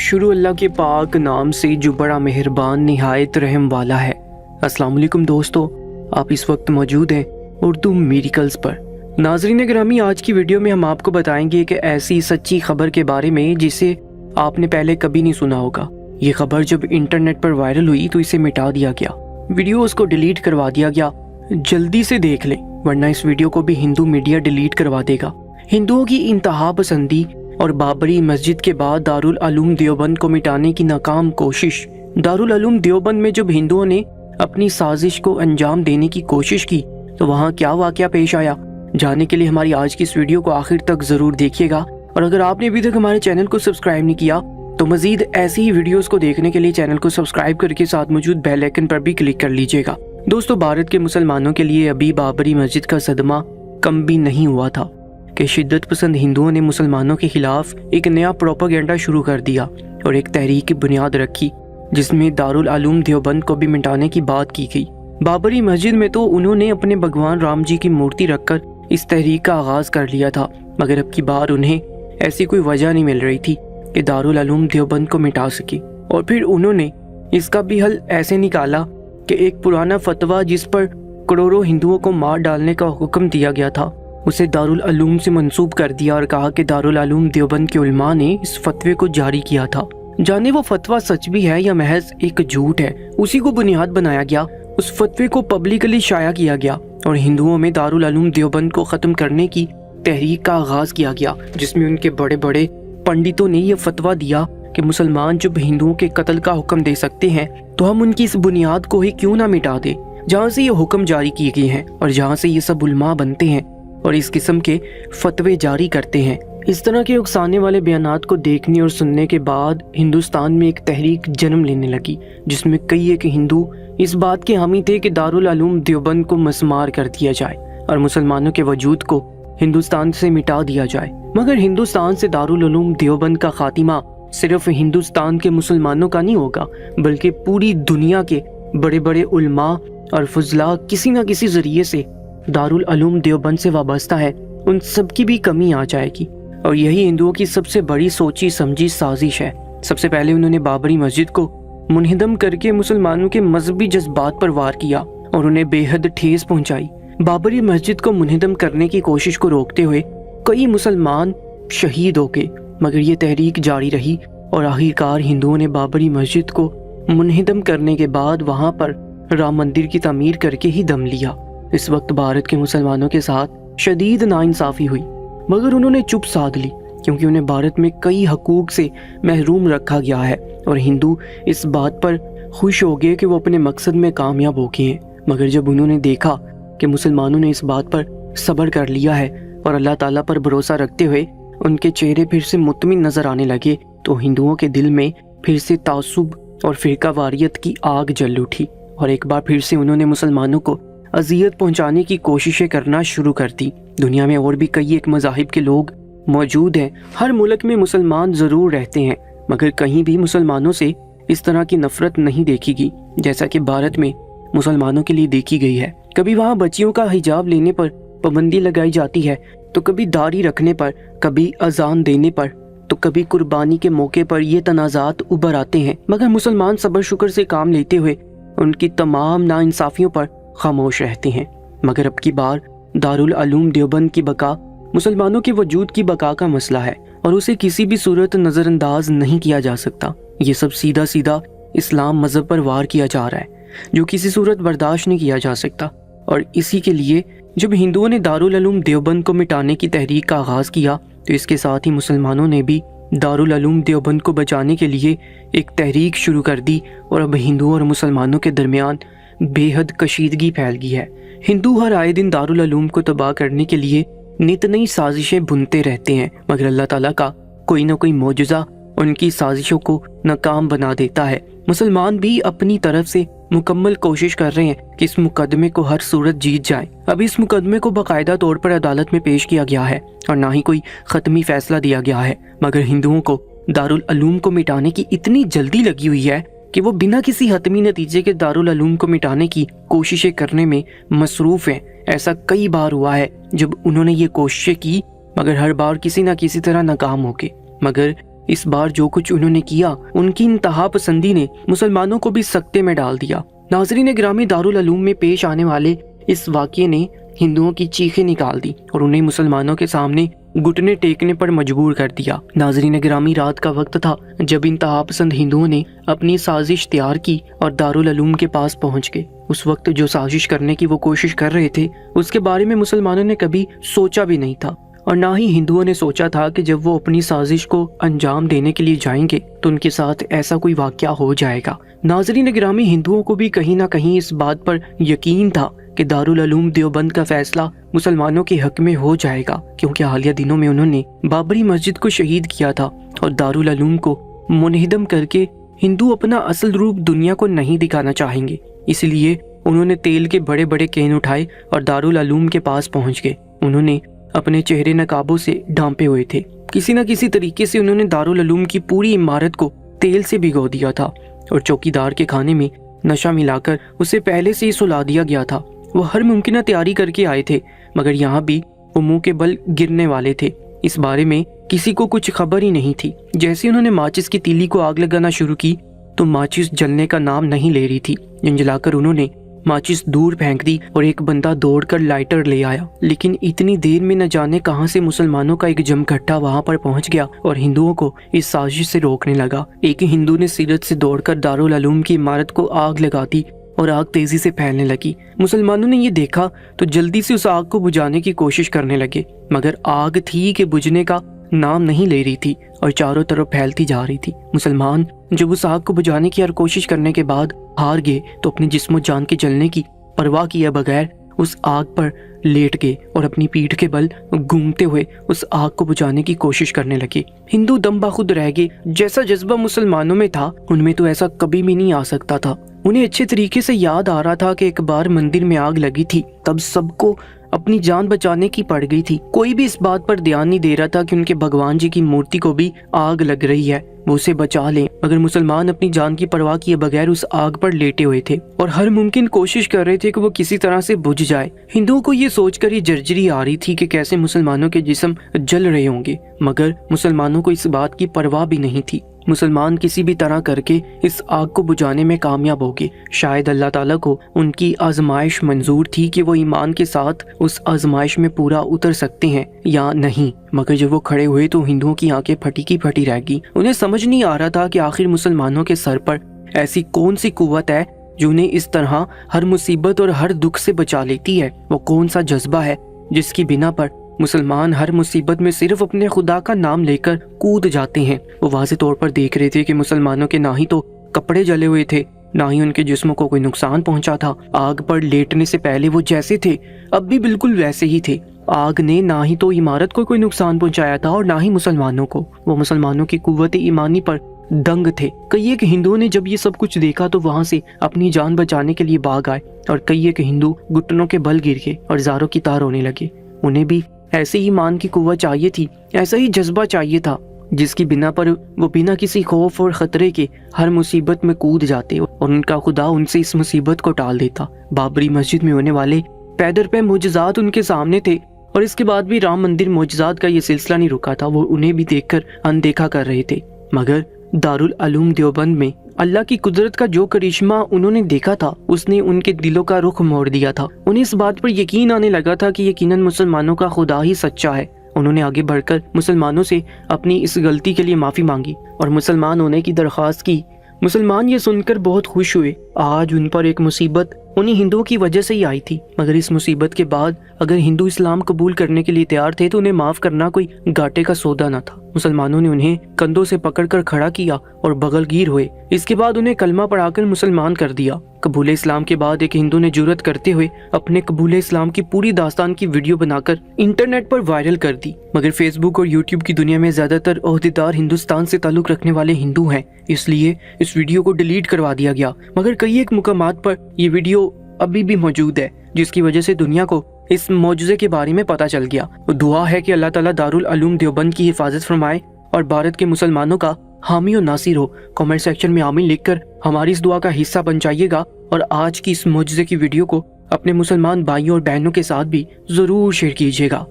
शुरू अल्लाह के पाक नाम से जो बड़ा मेहरबान निहायत रहम वाला है। अस्सलाम वालेकुम दोस्तों, आप इस वक्त मौजूद हैं उर्दू मिरेकल्स पर। नाज़रीन गिरामी, आज की वीडियो में हम आपको बताएंगे कि ऐसी सच्ची खबर के बारे में जिसे आपने पहले कभी नहीं सुना होगा। ये खबर जब इंटरनेट पर वायरल हुई तो इसे मिटा दिया गया, वीडियोस को डिलीट करवा दिया गया। जल्दी से देख लें वरना इस वीडियो को भी हिंदू मीडिया डिलीट करवा देगा। हिंदुओं की इंतहा पसंदी और बाबरी मस्जिद के बाद दारुल उलूम देवबंद को मिटाने की नाकाम कोशिश। दारुल उलूम देवबंद में जब हिंदुओं ने अपनी साजिश को अंजाम देने की कोशिश की तो वहाँ क्या वाकया पेश आया, जानने के लिए हमारी आज की इस वीडियो को आखिर तक जरूर देखिएगा। और अगर आपने अभी तक हमारे चैनल को सब्सक्राइब नहीं किया तो मजीद ऐसी ही वीडियोस को देखने के लिए चैनल को सब्सक्राइब करके साथ मौजूद बेल आइकन पर भी क्लिक कर लीजिएगा। दोस्तों, भारत के मुसलमानों के लिए अभी बाबरी मस्जिद का सदमा कम भी नहीं हुआ था कि शिद्दत पसंद हिंदुओं ने मुसलमानों के खिलाफ एक नया प्रोपेगेंडा शुरू कर दिया और एक तहरीक की बुनियाद रखी जिसमें दारुल उलूम देवबंद को भी मिटाने की बात की गई। बाबरी मस्जिद में तो उन्होंने अपने भगवान राम जी की मूर्ति रखकर इस तहरीक का आगाज कर लिया था, मगर अब की बार उन्हें ऐसी कोई वजह नहीं मिल रही थी कि दारुल उलूम देवबंद को मिटा सके। और फिर उन्होंने इसका भी हल ऐसे निकाला कि एक पुराना फतवा जिस पर करोड़ों हिंदुओं को मार डालने का हुक्म दिया गया था उसे दारुल उलूम से मंसूब कर दिया और कहा कि दारुल उलूम देवबंद के उलमा ने इस फतवे को जारी किया था। जाने वो फतवा सच भी है या महज एक झूठ है, उसी को बुनियाद बनाया गया। उस फतवे को पब्लिकली शाया किया गया और हिंदुओं में दारुल उलूम देवबंद को खत्म करने की तहरीक का आगाज किया गया, जिसमें उनके बड़े बड़े पंडितों ने यह फतवा दिया कि मुसलमान जब हिंदुओं के कत्ल का हुक्म दे सकते हैं तो हम उनकी इस बुनियाद को ही क्यों ना मिटा दें जहाँ से ये हुक्म जारी किए गए हैं और जहाँ से ये सब उलमा बनते हैं और इस किस्म के फतवे जारी करते हैं। इस तरह के उकसाने वाले बयानात को देखने और सुनने के बाद हिंदुस्तान में एक तहरीक जन्म लेने लगी जिसमें कई एक हिंदू इस बात के हामी थे कि दारुल उलूम देवबंद को मस्मार कर दिया जाए और मुसलमानों के वजूद को हिंदुस्तान से मिटा दिया जाए। मगर हिंदुस्तान से दारुल उलूम देवबंद का खातिमा सिर्फ हिंदुस्तान के मुसलमानों का नहीं होगा, बल्कि पूरी दुनिया के बड़े बड़े उलमा और फजला किसी न किसी जरिए से दारुल उलूम देवबंद से वाबस्ता है, उन सब की भी कमी आ जाएगी। और यही हिंदुओं की सबसे बड़ी सोची समझी साजिश है। सबसे पहले उन्होंने बाबरी मस्जिद को मुनहदम करके मुसलमानों के मजहबी जज्बात पर वार किया और उन्हें बेहद ठेस पहुंचाई। बाबरी मस्जिद को मुनहदम करने की कोशिश को रोकते हुए कई मुसलमान शहीद हो गए, मगर ये तहरीक जारी रही और आखिरकार हिंदुओं ने बाबरी मस्जिद को मुनहदम करने के बाद वहां पर राम मंदिर की तामीर करके ही दम लिया। इस वक्त भारत के मुसलमानों के साथ शदीद नाइंसाफी हुई, मगर उन्होंने चुप साध ली क्योंकि उन्हें भारत में कई हकूक से महरूम रखा गया है और हिंदू इस बात पर खुश हो गए कि वो अपने मकसद में कामयाब हो गए हैं। मगर जब उन्होंने देखा कि मुसलमानों ने इस बात पर सब्र कर लिया है और अल्लाह ताला पर भरोसा रखते हुए उनके चेहरे फिर से मुतमिन नजर आने लगे तो हिंदुओं के दिल में फिर से तासुब और फिरका वारियत की आग जल उठी और एक बार फिर से उन्होंने मुसलमानों को अजियत पहुंचाने की कोशिशें करना शुरू कर दी। दुनिया में और भी कई एक मज़ाहिब के लोग मौजूद हैं, हर मुल्क में मुसलमान ज़रूर रहते हैं, मगर कहीं भी मुसलमानों से इस तरह की नफरत नहीं देखी गई जैसा कि भारत में मुसलमानों के लिए देखी गई है। कभी वहाँ बच्चियों का हिजाब लेने पर पाबंदी लगाई जाती है, तो कभी दाढ़ी रखने पर, कभी अजान देने पर, तो कभी कुर्बानी के मौके पर ये तनाज़ात उभर आते हैं, मगर मुसलमान सब्र शुक्र से काम लेते हुए उनकी तमाम नाइंसाफियों पर खामोश रहते हैं। मगर अब की बार दारुल उलूम देवबंद की बका मुसलमानों के वजूद की बका का मसला है और उसे किसी भी सूरत नज़रअंदाज नहीं किया जा सकता। ये सब सीधा सीधा इस्लाम मजहब पर वार किया जा रहा है जो किसी सूरत बर्दाश्त नहीं किया जा सकता। और इसी के लिए जब हिंदुओं ने दारुल उलूम देवबंद को मिटाने की तहरीक का आगाज किया तो इसके साथ ही मुसलमानों ने भी दारुल उलूम देवबंद को बचाने के लिए एक तहरीक शुरू कर दी और अब हिंदुओं और मुसलमानों के दरमियान बेहद कशीदगी फैल गई है। हिंदू हर आए दिन दारुल उलूम को तबाह करने के लिए नित नई साजिशें बुनते रहते हैं, मगर अल्लाह ताला का कोई ना कोई मौजज़ा उनकी साजिशों को नाकाम बना देता है। मुसलमान भी अपनी तरफ से मुकम्मल कोशिश कर रहे हैं कि इस मुकदमे को हर सूरत जीत जाए। अभी इस मुकदमे को बाकायदा तौर पर अदालत में पेश किया गया है और ना ही कोई ख़त्मी फैसला दिया गया है, मगर हिंदुओं को दारुल उलूम को मिटाने की इतनी जल्दी लगी हुई है कि वो बिना किसी हतमी नतीजे के दारुल उलूम को मिटाने की कोशिशें करने में मसरूफ हैं। ऐसा कई बार हुआ है जब उन्होंने ये कोशिशें की, मगर हर बार किसी न किसी तरह नाकाम हो गए। मगर इस बार जो कुछ उन्होंने किया, उनकी इंतहा पसंदी ने मुसलमानों को भी सकते में डाल दिया। नाज़रीन गिरामी, दारुल उलूम में पेश आने वाले इस वाक़ये ने हिंदुओं की चीखें निकाल दी और उन्हें मुसलमानों के सामने घुटने टेकने पर मजबूर कर दिया। नाज़रीन गिरामी, रात का वक्त था जब इंतहा पसंद हिंदुओं ने अपनी साजिश तैयार की और दारुल उलूम के पास पहुंच गए। उस वक्त जो साजिश करने की वो कोशिश कर रहे थे, उसके बारे में मुसलमानों ने कभी सोचा भी नहीं था और ना ही हिंदुओं ने सोचा था कि जब वो अपनी साजिश को अंजाम देने के लिए जाएंगे तो उनके साथ ऐसा कोई वाक़या हो जाएगा। नाज़रीन गिरामी, हिंदुओं को भी कहीं ना कहीं इस बात पर यकीन था कि दारुल उलूम देवबंद का फैसला मुसलमानों के हक में हो जाएगा, क्योंकि हालिया दिनों में उन्होंने बाबरी मस्जिद को शहीद किया था और दारुल उलूम को मुनहदम करके हिंदू अपना असल रूप दुनिया को नहीं दिखाना चाहेंगे। इसलिए उन्होंने तेल के बड़े बड़े कैन उठाए और दारुल उलूम के पास पहुंच गए। उन्होंने अपने चेहरे नकाबों से ढांपे हुए थे। किसी न किसी तरीके से उन्होंने दारुल उलूम की पूरी इमारत को तेल से भिगो दिया था और चौकीदार के खाने में नशा मिलाकर उसे पहले से ही सुला दिया गया था। वो हर मुमकिन तैयारी करके आए थे, मगर यहाँ भी वो मुंह के बल गिरने वाले थे। इस बारे में किसी को कुछ खबर ही नहीं थी। जैसे उन्होंने माचिस की तीली को आग लगाना शुरू की तो माचिस जलने का नाम नहीं ले रही थी। जलाकर उन्होंने माचिस दूर फेंक दी और एक बंदा दौड़कर लाइटर ले आया, लेकिन इतनी देर में न जाने कहां से मुसलमानों का एक जमघटा वहां पर पहुंच गया और हिंदुओं को इस साजिश से रोकने लगा। एक हिंदू ने सीरत से दौड़कर दारुल उलूम की इमारत को आग लगा दी और आग तेजी से फैलने लगी। मुसलमानों ने ये देखा तो जल्दी से उस आग को बुझाने की कोशिश करने लगे, मगर आग थी कि बुझने का नाम नहीं ले रही थी और चारों तरफ फैलती जा रही थी। मुसलमान जब उस आग को बुझाने की हर कोशिश करने के बाद हार गए तो अपने जिस्म जान के जलने की परवाह किए बगैर उस आग पर लेट गए और अपनी पीठ के बल घूमते हुए उस आग को बुझाने की कोशिश करने लगे। हिंदू दम बखुद रह गए। जैसा जज्बा मुसलमानों में था, उनमें तो ऐसा कभी भी नहीं आ सकता था। उन्हें अच्छे तरीके से याद आ रहा था कि एक बार मंदिर में आग लगी थी, तब सबको अपनी जान बचाने की पड़ गई थी। कोई भी इस बात पर ध्यान नहीं दे रहा था कि उनके भगवान जी की मूर्ति को भी आग लग रही है, वो उसे बचा लें। मगर मुसलमान अपनी जान की परवाह किए बगैर उस आग पर लेटे हुए थे और हर मुमकिन कोशिश कर रहे थे कि वो किसी तरह से बुझ जाए। हिंदुओं को ये सोचकर ये जर्जरी आ रही थी कि कैसे मुसलमानों के जिस्म जल रहे होंगे, मगर मुसलमानों को इस बात की परवाह भी नहीं थी। मुसलमान किसी भी तरह करके इस आग को बुझाने में कामयाब हो गए। शायद अल्लाह ताला को उनकी आजमाइश मंजूर थी कि वो ईमान के साथ उस आजमाइश में पूरा उतर सकते हैं या नहीं। मगर जब वो खड़े हुए तो हिंदुओं की आंखें फटी की फटी रह गई। उन्हें समझ नहीं आ रहा था कि आखिर मुसलमानों के सर पर ऐसी कौन सी कुव्वत है जो उन्हें इस तरह हर मुसीबत और हर दुख से बचा लेती है। वो कौन सा जज्बा है जिसकी बिना पर मुसलमान हर मुसीबत में सिर्फ अपने खुदा का नाम लेकर कूद जाते हैं। वो वाज़े तौर पर देख रहे थे कि मुसलमानों के ना ही तो कपड़े जले हुए थे, ना ही उनके जिस्मों को कोई नुकसान पहुंचा था। आग पर लेटने से पहले वो जैसे थे अब भी बिल्कुल वैसे ही थे। आग ने ना ही तो इमारत को कोई नुकसान पहुंचाया था और ना ही मुसलमानों को। वो मुसलमानों की कुव्वत ईमानी पर दंग थे। कई एक हिंदुओं ने जब ये सब कुछ देखा तो वहां से अपनी जान बचाने के लिए भाग आए और कई एक हिंदू घुटनों के बल गिर गए और जारों की तार होने लगे। उन्हें भी ऐसे ही ईमान की कुव्वत चाहिए थी, ऐसा ही जज्बा चाहिए था जिसकी बिना पर वो बिना किसी खौफ और खतरे के हर मुसीबत में कूद जाते और उनका खुदा उनसे इस मुसीबत को टाल देता। बाबरी मस्जिद में होने वाले पैदर पे मोजज़ात उनके सामने थे और इसके बाद भी राम मंदिर मोजज़ात का ये सिलसिला नहीं रुका था। वो उन्हें भी देखकर अनदेखा कर रहे थे, मगर दारुल उलूम देवबंद में अल्लाह की कुदरत का जो करिश्मा उन्होंने देखा था उसने उनके दिलों का रुख मोड़ दिया था। उन्हें इस बात पर यकीन आने लगा था कि यकीनन मुसलमानों का खुदा ही सच्चा है। उन्होंने आगे बढ़कर मुसलमानों से अपनी इस गलती के लिए माफ़ी मांगी और मुसलमान होने की दरख्वास्त की। मुसलमान ये सुनकर बहुत खुश हुए। आज उन पर एक मुसीबत उन्हीं हिंदुओं की वजह से ही आई थी, मगर इस मुसीबत के बाद अगर हिंदू इस्लाम कबूल करने के लिए तैयार थे तो उन्हें माफ करना कोई घाटे का सौदा न था। मुसलमानों ने उन्हें कंधों से पकड़कर खड़ा किया और बगलगीर हुए। इसके बाद उन्हें कलमा पढ़ाकर मुसलमान कर दिया। कबूल इस्लाम के बाद एक हिंदू ने जुर्रत करते हुए अपने कबूल इस्लाम की पूरी दास्तान की वीडियो बनाकर इंटरनेट पर वायरल कर दी, मगर फेसबुक और यूट्यूब की दुनिया में ज्यादातर ओहदेदार हिंदुस्तान से ताल्लुक रखने वाले हिंदू हैं, इसलिए इस वीडियो को डिलीट करवा दिया गया। मगर कई एक मुकामात पर ये वीडियो अभी भी मौजूद है, जिसकी वजह से दुनिया को इस मौजूज़े के बारे में पता चल गया। दुआ है कि अल्लाह ताला दारुल उलूम देवबंद की हिफाजत फरमाए और भारत के मुसलमानों का हामी और नासिर हो। कमेंट सेक्शन में आमीन लिखकर हमारी इस दुआ का हिस्सा बन जाइएगा और आज की इस मौजूज़े की वीडियो को अपने मुसलमान भाइयों और बहनों के साथ भी ज़रूर शेयर कीजिएगा।